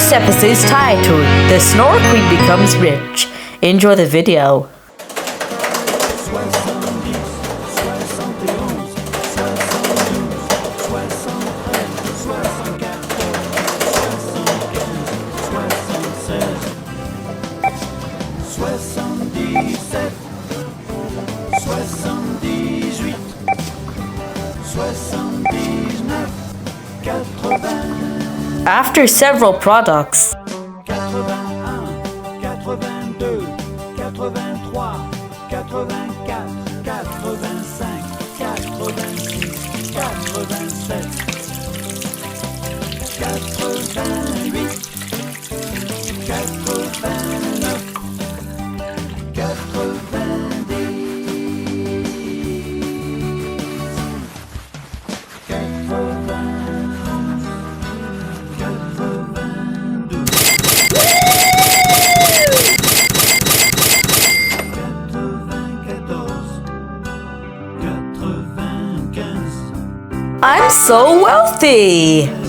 This episode is titled The Snore Queen Becomes Rich. Enjoy the video. After several products, I'm so wealthy!